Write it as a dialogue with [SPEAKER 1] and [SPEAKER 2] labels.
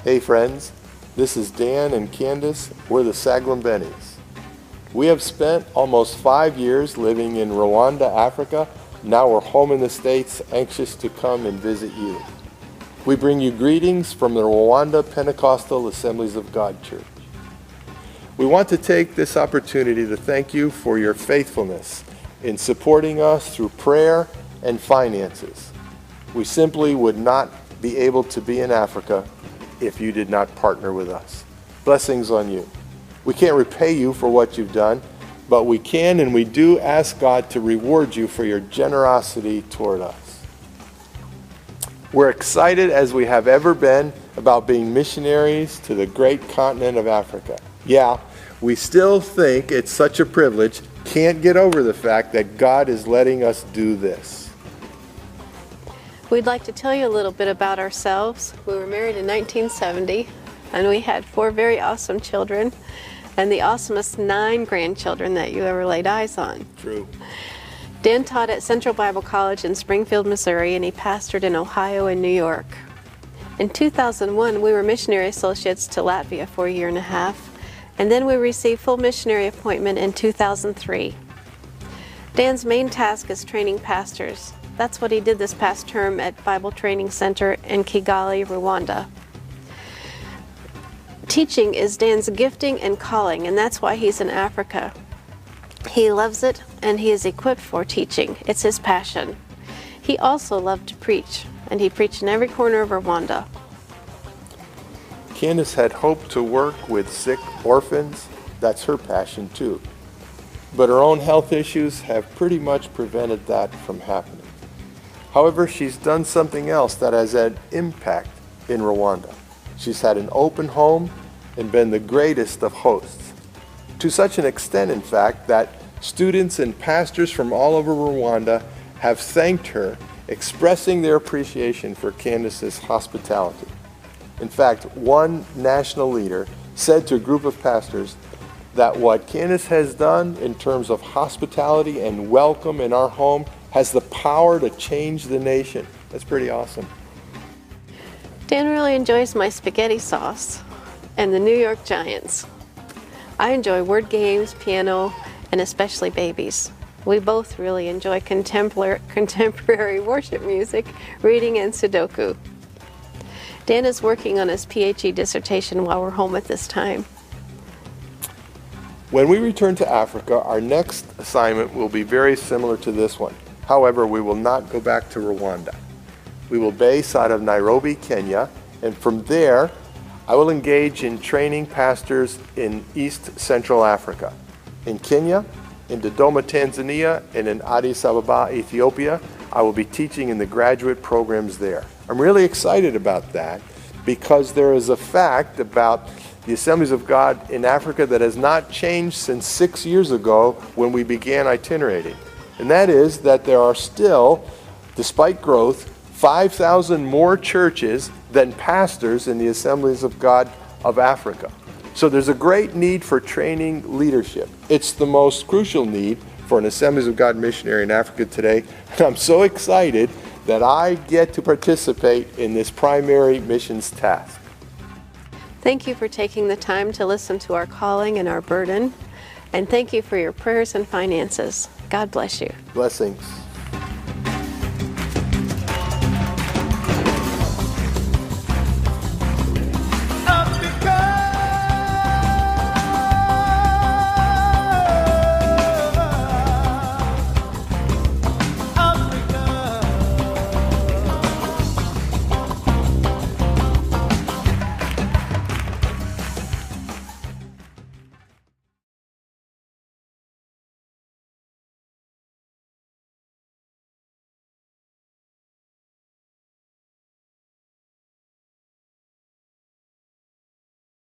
[SPEAKER 1] Hey friends, this is Dan and Candace. We're the Saglimbenis. We have spent almost 5 years living in Rwanda, Africa. Now we're home in the States, anxious to come and visit you. We bring you greetings from the Rwanda Pentecostal Assemblies of God Church. We want to take this opportunity to thank you for your faithfulness in supporting us through prayer and finances. We simply would not be able to be in Africa if you did not partner with us. Blessings on you. We can't repay you for what you've done, but we can and we do ask God to reward you for your generosity toward us. We're excited as we have ever been about being missionaries to the great continent of Africa. Yeah, we still think it's such a privilege, can't get over the fact that God is letting us do this.
[SPEAKER 2] We'd like to tell you a little bit about ourselves. We were married in 1970, and we had 4 very awesome children, and the awesomest 9 grandchildren that you ever laid eyes on.
[SPEAKER 1] True.
[SPEAKER 2] Dan taught at Central Bible College in Springfield, Missouri, and he pastored in Ohio and New York. In 2001, we were missionary associates to Latvia for a year and a half, and then we received full missionary appointment in 2003. Dan's main task is training pastors. That's what he did this past term at Bible Training Center in Kigali, Rwanda. Teaching is Dan's gifting and calling, and that's why he's in Africa. He loves it, and he is equipped for teaching. It's his passion. He also loved to preach, and he preached in every corner of Rwanda.
[SPEAKER 1] Candace had hoped to work with sick orphans. That's her passion too. But her own health issues have pretty much prevented that from happening. However, she's done something else that has had impact in Rwanda. She's had an open home and been the greatest of hosts. To such an extent, in fact, that students and pastors from all over Rwanda have thanked her, expressing their appreciation for Candace's hospitality. In fact, one national leader said to a group of pastors that what Candace has done in terms of hospitality and welcome in our home has the power to change the nation. That's pretty awesome.
[SPEAKER 2] Dan really enjoys my spaghetti sauce and the New York Giants. I enjoy word games, piano, and especially babies. We both really enjoy contemporary worship music, reading, and Sudoku. Dan is working on his PhD dissertation while we're home at this time.
[SPEAKER 1] When we return to Africa, our next assignment will be very similar to this one. However, we will not go back to Rwanda. We will base out of Nairobi, Kenya, and from there, I will engage in training pastors in East Central Africa. In Kenya, in Dodoma, Tanzania, and in Addis Ababa, Ethiopia, I will be teaching in the graduate programs there. I'm really excited about that because there is a fact about the Assemblies of God in Africa that has not changed since 6 years ago when we began itinerating. And that is that there are still, despite growth, 5,000 more churches than pastors in the Assemblies of God of Africa. So there's a great need for training leadership. It's the most crucial need for an Assemblies of God missionary in Africa today. And I'm so excited that I get to participate in this primary missions task.
[SPEAKER 2] Thank you for taking the time to listen to our calling and our burden. And thank you for your prayers and finances. God bless you.
[SPEAKER 1] Blessings.